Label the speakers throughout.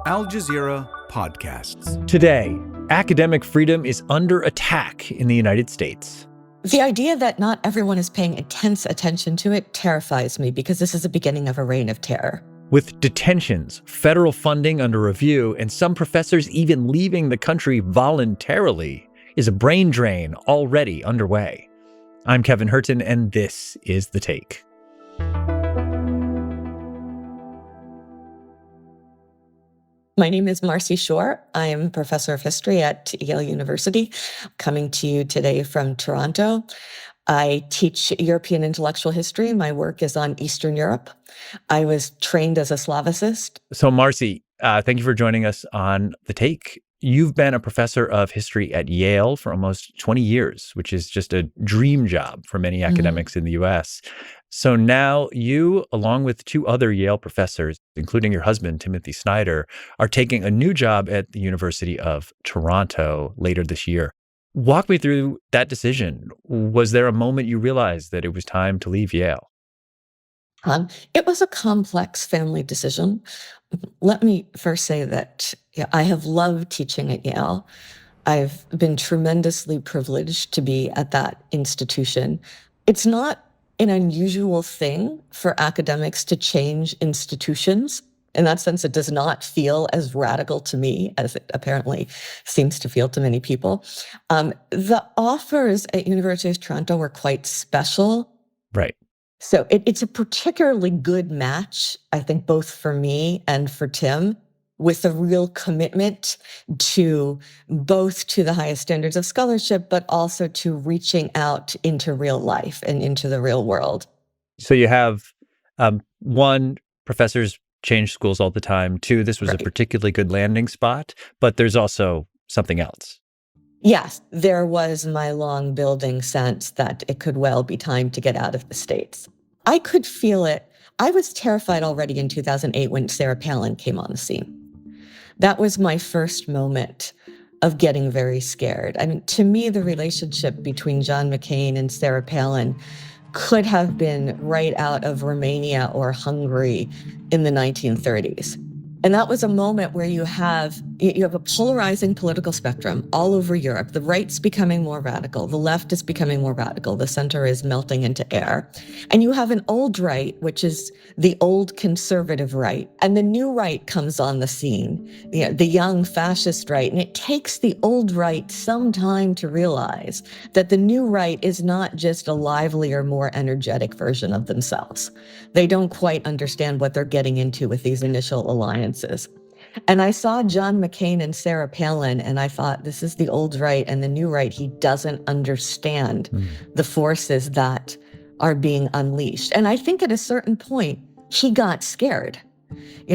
Speaker 1: Al Jazeera podcasts.
Speaker 2: Today, academic freedom is under attack in the United States.
Speaker 3: The idea that not everyone is paying intense attention to it terrifies me because this is the beginning of a reign of terror.
Speaker 2: With detentions, federal funding under review, and some professors even leaving the country voluntarily, is a brain drain already underway. I'm Kevin Hirten, and this is The Take.
Speaker 3: My name is Marci Shore. I am a professor of history at Yale University, coming to you today from Toronto. I teach European intellectual history. My work is on Eastern Europe. I was trained as a Slavicist.
Speaker 2: So, Marci, thank you for joining us on The Take. You've been a professor of history at Yale for almost 20 years, which is just a dream job for many academics in the U.S. So now you, along with two other Yale professors, including your husband, Timothy Snyder, are taking a new job at the University of Toronto later this year. Walk me through that decision. Was there a moment you realized that it was time to leave Yale?
Speaker 3: It was a complex family decision. Let me first say that I have loved teaching at Yale. I've been tremendously privileged to be at that institution. It's not an unusual thing for academics to change institutions. In that sense, it does not feel as radical to me as it apparently seems to feel to many people. The offers at University of Toronto were quite special.
Speaker 2: Right.
Speaker 3: So it's a particularly good match, I think, both for me and for Tim, with a real commitment to both to the highest standards of scholarship, but also to reaching out into real life and into the real world.
Speaker 2: So you have one, professors change schools all the time. Two, this was a particularly good landing spot, but there's also something else.
Speaker 3: Yes, there was my long building sense that it could well be time to get out of the States. I could feel it. I was terrified already in 2008 when Sarah Palin came on the scene. That was my first moment of getting very scared. I mean, to me, the relationship between John McCain and Sarah Palin could have been right out of Romania or Hungary in the 1930s. And that was a moment where you have a polarizing political spectrum all over Europe. The right's becoming more radical. The left is becoming more radical. The center is melting into air. And you have an old right, which is the old conservative right. And the new right comes on the scene, the young fascist right. And it takes the old right some time to realize that the new right is not just a livelier, more energetic version of themselves. They don't quite understand what they're getting into with these initial alliances. And I saw John McCain and Sarah Palin, and I thought, this is the old right and the new right. He doesn't understand the forces that are being unleashed. And I think at a certain point, he got scared.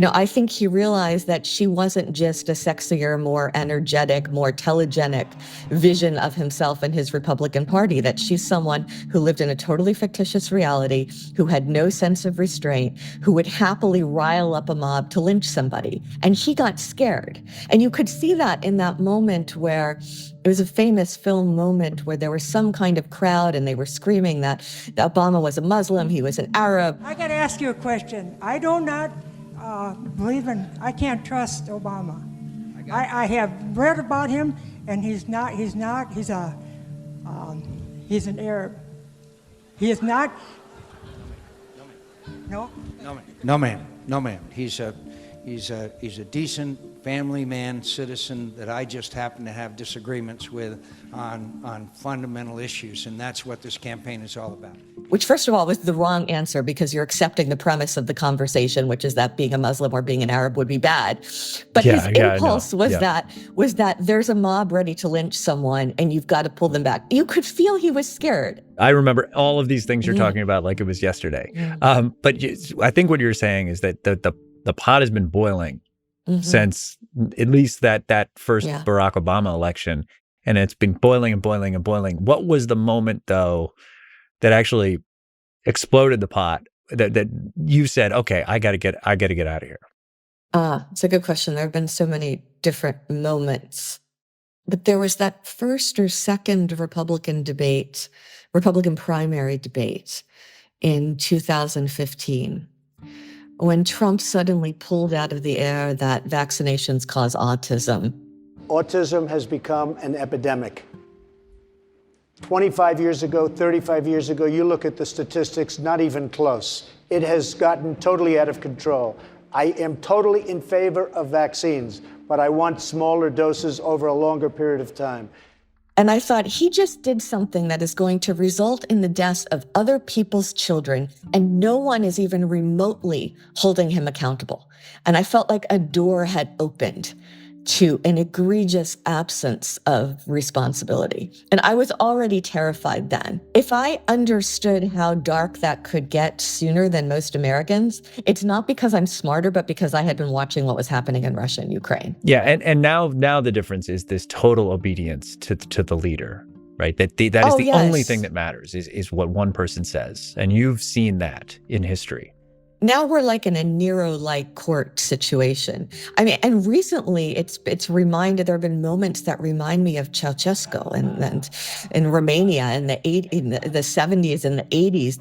Speaker 3: I think he realized that she wasn't just a sexier, more energetic, more telegenic vision of himself and his Republican Party, that she's someone who lived in a totally fictitious reality, who had no sense of restraint, who would happily rile up a mob to lynch somebody. And he got scared. And you could see that in that moment where it was a famous film moment where there was some kind of crowd and they were screaming that Obama was a Muslim, he was an Arab.
Speaker 4: I got to ask you a question. I do not I can't trust Obama. I have read about him, and he's an Arab. He is not. No,
Speaker 5: ma'am. He's a decent family man, citizen that I just happen to have disagreements with on fundamental issues, and that's what this campaign is all about.
Speaker 3: Which, first of all, was the wrong answer because you're accepting the premise of the conversation, which is that being a Muslim or being an Arab would be bad. But his impulse was that there's a mob ready to lynch someone and you've got to pull them back. You could feel he was scared.
Speaker 2: I remember all of these things you're talking about like it was yesterday. But I think what you're saying is that the pot has been boiling since at least that first Barack Obama election. And it's been boiling and boiling and boiling. What was the moment, though, that actually exploded the pot that you said, okay, I got to get out of here?
Speaker 3: It's a good question. There have been so many different moments. But there was that first or second Republican primary debate in 2015, when Trump suddenly pulled out of the air that vaccinations cause autism.
Speaker 6: Autism has become an epidemic. 25 years ago, 35 years ago, you look at the statistics, not even close. It has gotten totally out of control. I am totally in favor of vaccines, but I want smaller doses over a longer period of time.
Speaker 3: And I thought, he just did something that is going to result in the deaths of other people's children, and no one is even remotely holding him accountable. And I felt like a door had opened to an egregious absence of responsibility. And I was already terrified then. If I understood how dark that could get sooner than most Americans, it's not because I'm smarter, but because I had been watching what was happening in Russia and Ukraine.
Speaker 2: Yeah, and now the difference is this total obedience to the leader, right? That is the only thing that matters is what one person says. And you've seen that in history.
Speaker 3: Now we're like in a Nero-like court situation. I mean, and recently it's reminded, there have been moments that remind me of Ceausescu and in Romania in the 70s and the 80s.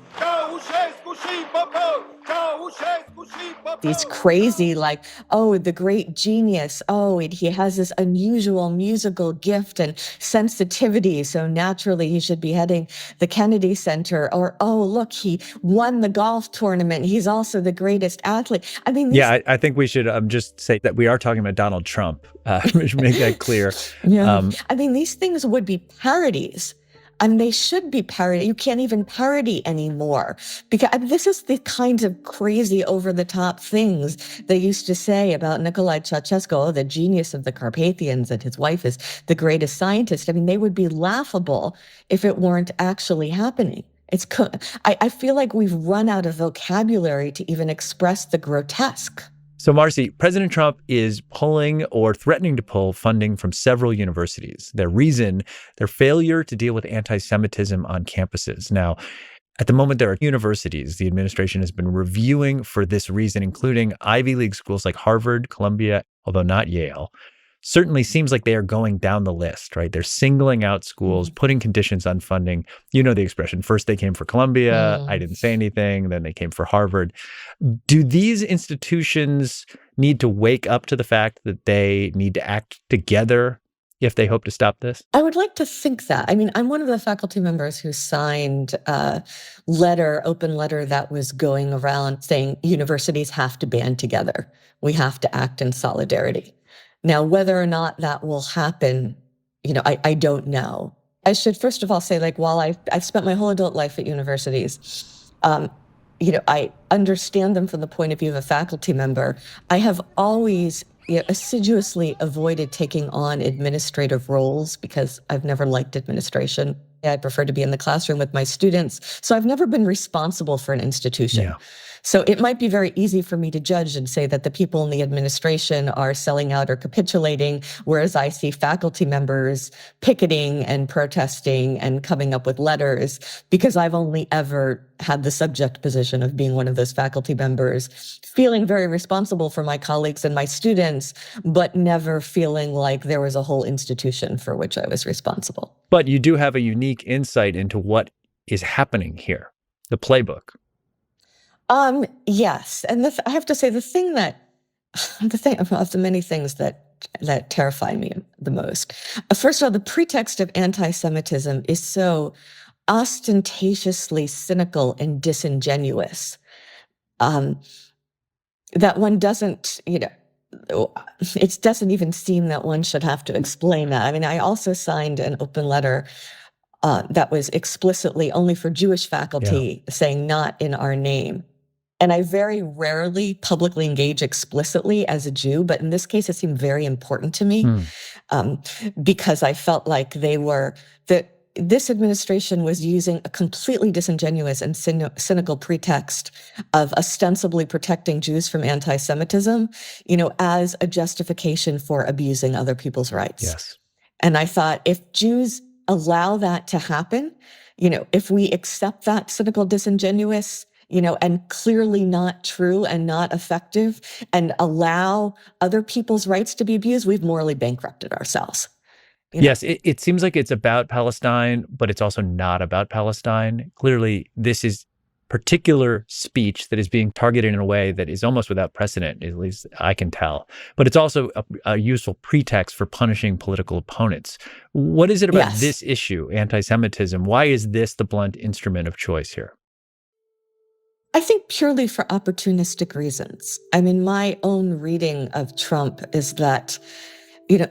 Speaker 3: These crazy, like, oh, the great genius. Oh, he has this unusual musical gift and sensitivity. So naturally he should be heading the Kennedy Center. Or, oh, look, he won the golf tournament. He's also the greatest athlete. I mean,
Speaker 2: I think we should just say that we are talking about Donald Trump. We should make that clear.
Speaker 3: Yeah. I mean, these things would be parodies. And they should be parody. You can't even parody anymore. Because this is the kinds of crazy over-the-top things they used to say about Nicolae Ceausescu, the genius of the Carpathians, and his wife is the greatest scientist. I mean, they would be laughable if it weren't actually happening. I feel like we've run out of vocabulary to even express the grotesque.
Speaker 2: So, Marci, President Trump is pulling or threatening to pull funding from several universities. Their reason, their failure to deal with anti-Semitism on campuses. Now, at the moment, there are universities the administration has been reviewing for this reason, including Ivy League schools like Harvard, Columbia, although not Yale. Certainly seems like they are going down the list, right? They're singling out schools, putting conditions on funding. You know the expression, first they came for Columbia, I didn't say anything, then they came for Harvard. Do these institutions need to wake up to the fact that they need to act together if they hope to stop this?
Speaker 3: I would like to think that. I mean, I'm one of the faculty members who signed a open letter that was going around saying universities have to band together. We have to act in solidarity. Now, whether or not that will happen, I don't know. I should first of all say, like, while I've spent my whole adult life at universities, I understand them from the point of view of a faculty member. I have always assiduously avoided taking on administrative roles because I've never liked administration. I prefer to be in the classroom with my students. So I've never been responsible for an institution. Yeah. So it might be very easy for me to judge and say that the people in the administration are selling out or capitulating, whereas I see faculty members picketing and protesting and coming up with letters, because I've only ever had the subject position of being one of those faculty members, feeling very responsible for my colleagues and my students, but never feeling like there was a whole institution for which I was responsible.
Speaker 2: But you do have a unique insight into what is happening here, the playbook.
Speaker 3: Yes. And I have to say, the thing of the many things that terrify me the most, first of all, the pretext of anti-Semitism is so ostentatiously cynical and disingenuous that one doesn't, it doesn't even seem that one should have to explain that. I mean, I also signed an open letter that was explicitly only for Jewish faculty, saying not in our name. And I very rarely publicly engage explicitly as a Jew, but in this case, it seemed very important to me because I felt like this administration was using a completely disingenuous and cynical pretext of ostensibly protecting Jews from anti-Semitism, as a justification for abusing other people's rights.
Speaker 2: Yes.
Speaker 3: And I thought, if Jews allow that to happen, if we accept that cynical, disingenuous, and clearly not true and not effective, and allow other people's rights to be abused, we've morally bankrupted ourselves.
Speaker 2: Yes, it seems like it's about Palestine, but it's also not about Palestine. Clearly, this is particular speech that is being targeted in a way that is almost without precedent, at least I can tell. But it's also a useful pretext for punishing political opponents. What is it about this issue, anti-Semitism? Why is this the blunt instrument of choice here?
Speaker 3: I think purely for opportunistic reasons. I mean, my own reading of Trump is that,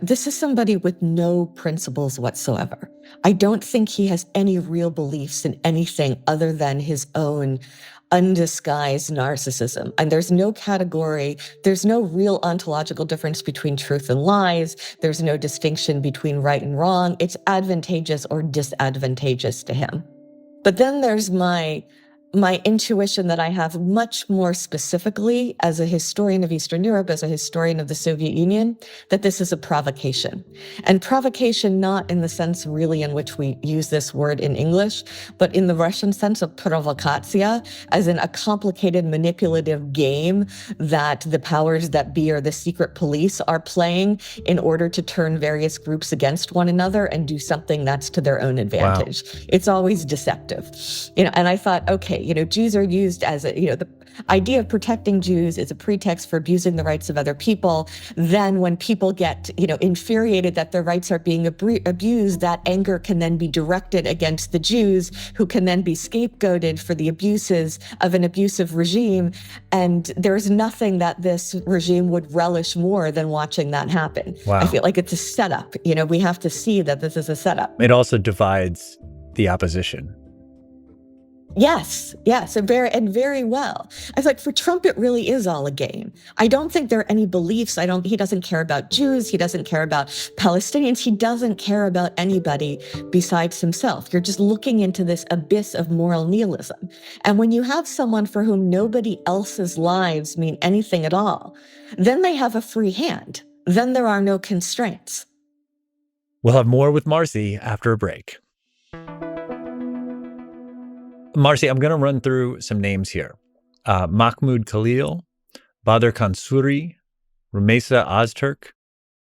Speaker 3: this is somebody with no principles whatsoever. I don't think he has any real beliefs in anything other than his own undisguised narcissism. And there's no category, there's no real ontological difference between truth and lies. There's no distinction between right and wrong. It's advantageous or disadvantageous to him. But then there's my intuition that I have much more specifically as a historian of Eastern Europe, as a historian of the Soviet Union, that this is a provocation. And provocation not in the sense really in which we use this word in English, but in the Russian sense of provokatsiya, as in a complicated manipulative game that the powers that be or the secret police are playing in order to turn various groups against one another and do something that's to their own advantage. Wow. It's always deceptive. And I thought, okay, Jews are used as the idea of protecting Jews is a pretext for abusing the rights of other people. Then when people get, infuriated that their rights are being abused, that anger can then be directed against the Jews, who can then be scapegoated for the abuses of an abusive regime. And there's nothing that this regime would relish more than watching that happen. Wow. I feel like it's a setup. We have to see that this is a setup.
Speaker 2: It also divides the opposition.
Speaker 3: Yes, very well. I was like, for Trump, it really is all a game. I don't think there are any beliefs. He doesn't care about Jews. He doesn't care about Palestinians. He doesn't care about anybody besides himself. You're just looking into this abyss of moral nihilism. And when you have someone for whom nobody else's lives mean anything at all, then they have a free hand. Then there are no constraints.
Speaker 2: We'll have more with Marci after a break. Marci, I'm going to run through some names here. Mahmoud Khalil, Badr Kansuri, Rumeysa Ozturk.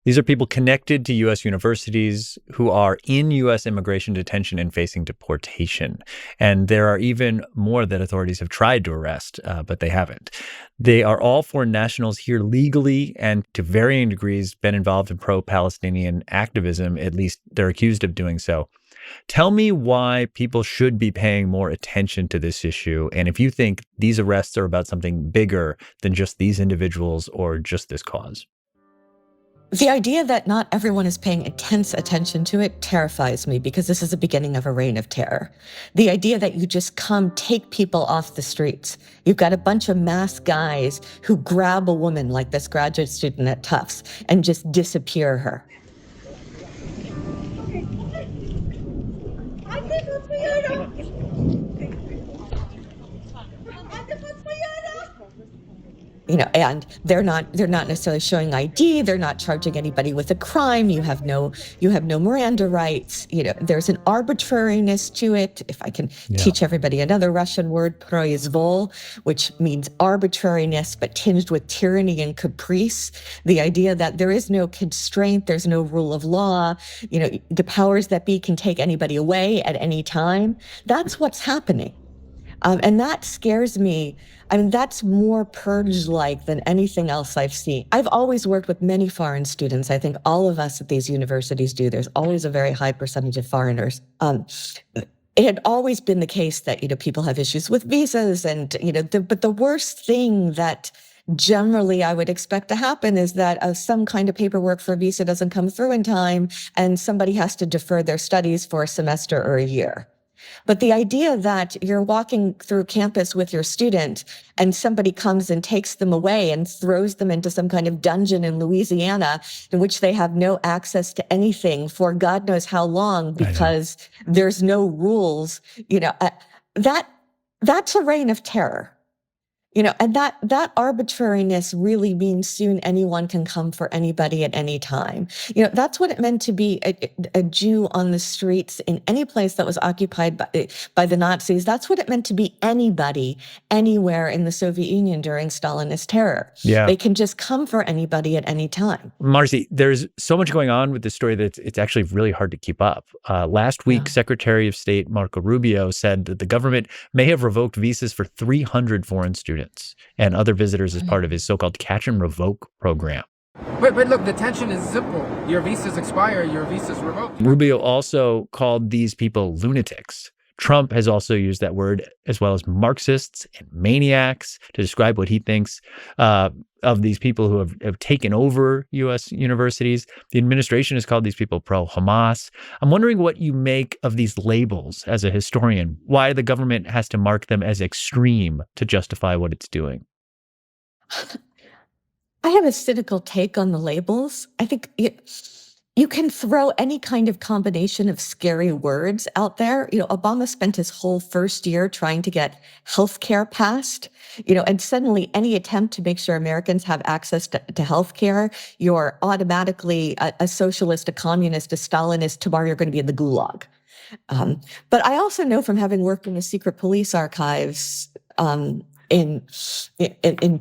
Speaker 2: These are people connected to U.S. universities who are in U.S. immigration detention and facing deportation. And there are even more that authorities have tried to arrest, but they haven't. They are all foreign nationals here legally and to varying degrees been involved in pro-Palestinian activism. At least they're accused of doing so. Tell me why people should be paying more attention to this issue, and if you think these arrests are about something bigger than just these individuals or just this cause.
Speaker 3: The idea that not everyone is paying intense attention to it terrifies me, because this is the beginning of a reign of terror. The idea that you just take people off the streets. You've got a bunch of masked guys who grab a woman like this graduate student at Tufts and just disappear her. And they're not necessarily showing ID. They're not charging anybody with a crime. You have no Miranda rights. There's an arbitrariness to it. If I can teach everybody another Russian word, proizvol, which means arbitrariness, but tinged with tyranny and caprice. The idea that there is no constraint, there's no rule of law. The powers that be can take anybody away at any time. That's what's happening. And that scares me. I mean, that's more purge-like than anything else I've seen. I've always worked with many foreign students. I think all of us at these universities do. There's always a very high percentage of foreigners. It had always been the case that, people have issues with visas and, but the worst thing that generally I would expect to happen is that some kind of paperwork for a visa doesn't come through in time and somebody has to defer their studies for a semester or a year. But the idea that you're walking through campus with your student and somebody comes and takes them away and throws them into some kind of dungeon in Louisiana in which they have no access to anything for God knows how long because there's no rules, that's a reign of terror. And that arbitrariness really means soon anyone can come for anybody at any time. That's what it meant to be a Jew on the streets in any place that was occupied by the Nazis. That's what it meant to be anybody, anywhere in the Soviet Union during Stalinist terror.
Speaker 2: Yeah.
Speaker 3: They can just come for anybody at any time.
Speaker 2: Marci, there's so much going on with this story that it's actually really hard to keep up. Last week, Secretary of State Marco Rubio said that the government may have revoked visas for 300 foreign students and other visitors as part of his so-called catch and revoke program.
Speaker 7: But look, detention is simple. Your visas expire, your visas revoked.
Speaker 2: Rubio also called these people lunatics. Trump has also used that word, as well as Marxists and maniacs, to describe what he thinks of these people who have taken over U.S. universities. The administration has called these people pro-Hamas. I'm wondering what you make of these labels as a historian, why the government has to mark them as extreme to justify what it's doing.
Speaker 3: I have a cynical take on the labels. I think you can throw any kind of combination of scary words out there. Obama spent his whole first year trying to get healthcare passed, and suddenly any attempt to make sure Americans have access to healthcare, you're automatically a socialist, a communist, a Stalinist. Tomorrow you're going to be in the gulag. But I also know from having worked in the secret police archives, in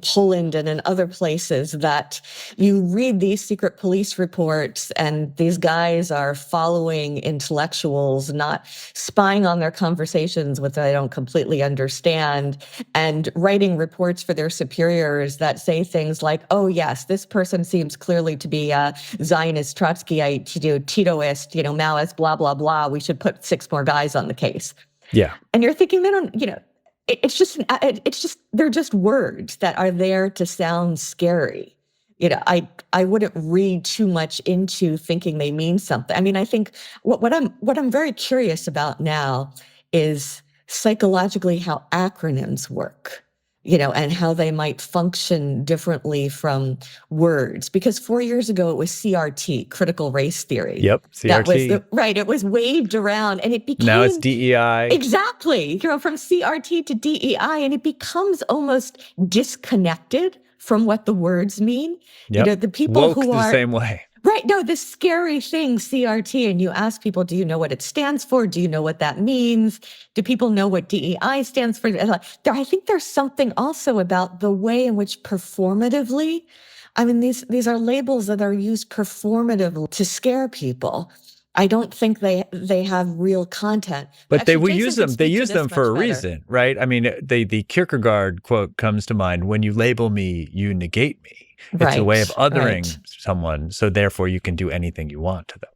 Speaker 3: Poland and in other places, that you read these secret police reports and these guys are following intellectuals, not spying on their conversations, which they don't completely understand, and writing reports for their superiors that say things like, oh yes, this person seems clearly to be a Zionist, Trotskyite, Titoist, Maoist, blah, blah, blah. We should put 6 more guys on the case.
Speaker 2: Yeah.
Speaker 3: And you're thinking, they don't, it's just they're just words that are there to sound scary. I wouldn't read too much into thinking they mean something. I mean, I think what I'm very curious about now is psychologically how acronyms work, and how they might function differently from words. Because 4 years ago, it was CRT, critical race theory.
Speaker 2: Yep, CRT.
Speaker 3: That was right. It was waved around and it became...
Speaker 2: Now it's DEI.
Speaker 3: Exactly. From CRT to DEI, and it becomes almost disconnected from what the words mean.
Speaker 2: Yep.
Speaker 3: The people
Speaker 2: Woke
Speaker 3: who are...
Speaker 2: the same way.
Speaker 3: Right. No, this scary thing, CRT, and you ask people, do you know what it stands for? Do you know what that means? Do people know what DEI stands for? I think there's something also about the way in which performatively, I mean, these are labels that are used performatively to scare people. I don't think they have real content.
Speaker 2: But
Speaker 3: Actually,
Speaker 2: they will
Speaker 3: Jason
Speaker 2: use
Speaker 3: can
Speaker 2: them. They
Speaker 3: speak to
Speaker 2: use
Speaker 3: this
Speaker 2: them for a
Speaker 3: much better.
Speaker 2: reason, right? I mean, the Kierkegaard quote comes to mind: "When you label me, you negate me." It's a way of othering someone, so therefore you can do anything you want to them.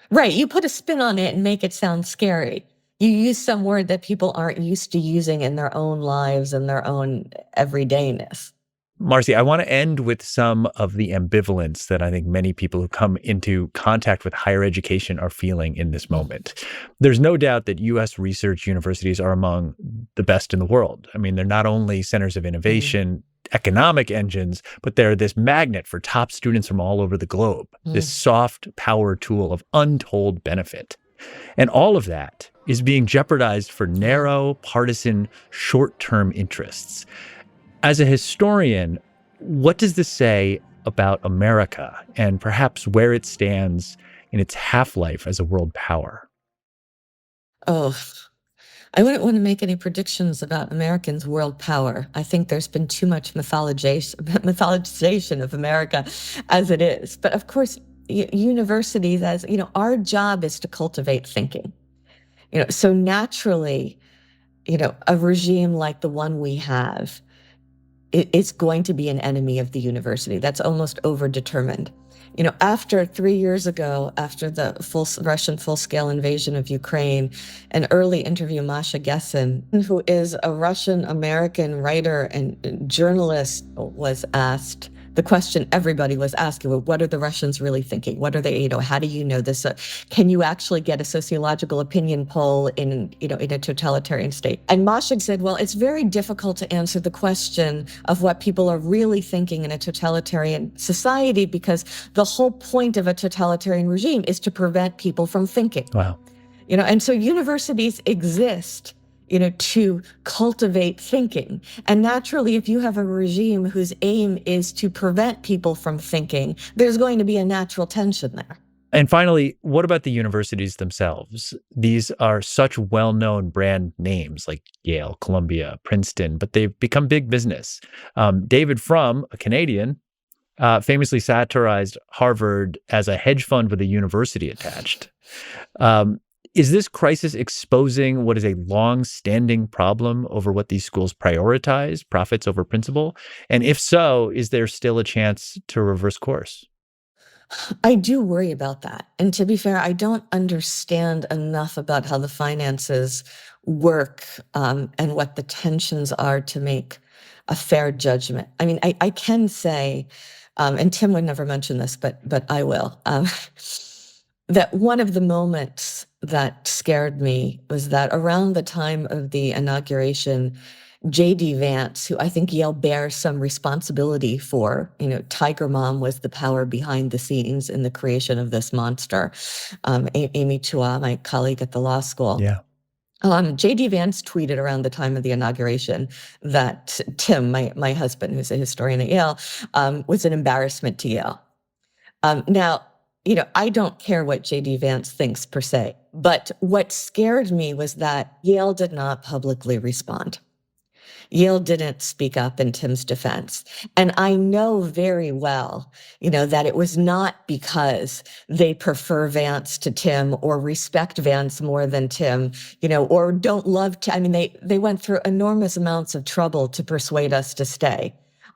Speaker 3: Right. You put a spin on it and make it sound scary. You use some word that people aren't used to using in their own lives and their own everydayness.
Speaker 2: Marci, I want to end with some of the ambivalence that I think many people who come into contact with higher education are feeling in this moment. There's no doubt that U.S. research universities are among the best in the world. I mean, they're not only centers of innovation, economic engines, but they're this magnet for top students from all over the globe, this soft power tool of untold benefit. And all of that is being jeopardized for narrow, partisan, short-term interests. As a historian, what does this say about America and perhaps where it stands in its half-life as a world power?
Speaker 3: Oh, I wouldn't want to make any predictions about Americans' world power. I think there's been too much mythologization of America as it is. But of course, universities, as our job is to cultivate thinking. So naturally, a regime like the one we have, it's going to be an enemy of the university. That's almost overdetermined. After 3 years ago, after the Russian full-scale invasion of Ukraine, an early interview, Masha Gessen, who is a Russian-American writer and journalist, was asked the question everybody was asking: well, what are the Russians really thinking? What are they, how do you know this? Can you actually get a sociological opinion poll in a totalitarian state? And Masha said, well, it's very difficult to answer the question of what people are really thinking in a totalitarian society, because the whole point of a totalitarian regime is to prevent people from thinking.
Speaker 2: Wow.
Speaker 3: And so universities exist, to cultivate thinking. And naturally, if you have a regime whose aim is to prevent people from thinking, there's going to be a natural tension there.
Speaker 2: And finally, what about the universities themselves? These are such well-known brand names like Yale, Columbia, Princeton, but they've become big business. David Frum, a Canadian, famously satirized Harvard as a hedge fund with a university attached. Is this crisis exposing what is a long-standing problem over what these schools prioritize, profits over principle? And if so, is there still a chance to reverse course?
Speaker 3: I do worry about that. And to be fair, I don't understand enough about how the finances work and what the tensions are to make a fair judgment. I mean, I can say, and Tim would never mention this, but I will, that one of the moments that scared me was that around the time of the inauguration, J.D. Vance, who I think Yale bears some responsibility for, Tiger Mom was the power behind the scenes in the creation of this monster. Amy Chua, my colleague at the law school.
Speaker 2: Yeah.
Speaker 3: J.D. Vance tweeted around the time of the inauguration that Tim, my husband, who's a historian at Yale, was an embarrassment to Yale. Now, I don't care what J.D. Vance thinks per se, but what scared me was that Yale did not publicly respond. Yale didn't speak up in Tim's defense. And I know very well, that it was not because they prefer Vance to Tim or respect Vance more than Tim, or don't love Tim. I mean, they went through enormous amounts of trouble to persuade us to stay.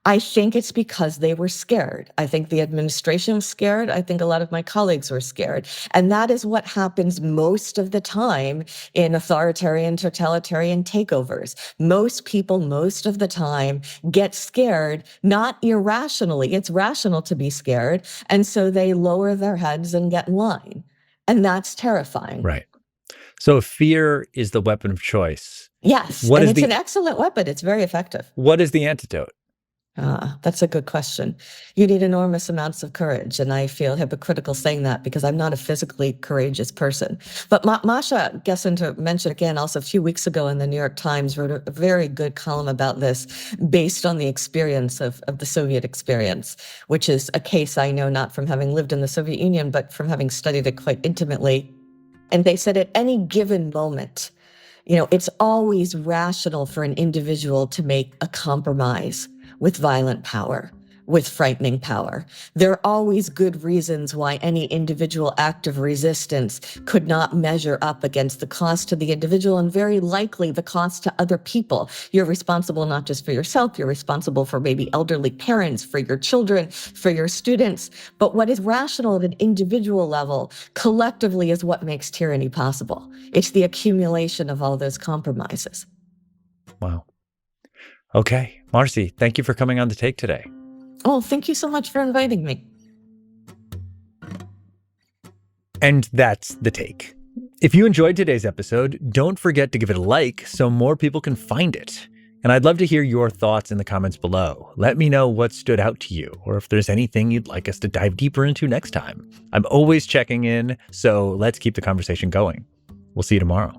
Speaker 3: I think it's because they were scared. I think the administration was scared. I think a lot of my colleagues were scared. And that is what happens most of the time in authoritarian, totalitarian takeovers. Most people, most of the time, get scared, not irrationally. It's rational to be scared. And so they lower their heads and get in line. And that's terrifying.
Speaker 2: Right. So fear is the weapon of choice.
Speaker 3: Yes. And it's an excellent weapon. It's very effective.
Speaker 2: What is the antidote?
Speaker 3: That's a good question. You need enormous amounts of courage, and I feel hypocritical saying that because I'm not a physically courageous person. But Masha Gessen, to mention again, also a few weeks ago in the New York Times, wrote a very good column about this based on the experience of the Soviet experience, which is a case I know not from having lived in the Soviet Union, but from having studied it quite intimately. And they said at any given moment, it's always rational for an individual to make a compromise with violent power, with frightening power. There are always good reasons why any individual act of resistance could not measure up against the cost to the individual and very likely the cost to other people. You're responsible not just for yourself, you're responsible for maybe elderly parents, for your children, for your students. But what is rational at an individual level collectively is what makes tyranny possible. It's the accumulation of all those compromises.
Speaker 2: Wow. Okay. Marci, thank you for coming on The Take today.
Speaker 3: Oh, thank you so much for inviting me.
Speaker 2: And that's The Take. If you enjoyed today's episode, don't forget to give it a like so more people can find it. And I'd love to hear your thoughts in the comments below. Let me know what stood out to you, or if there's anything you'd like us to dive deeper into next time. I'm always checking in, so let's keep the conversation going. We'll see you tomorrow.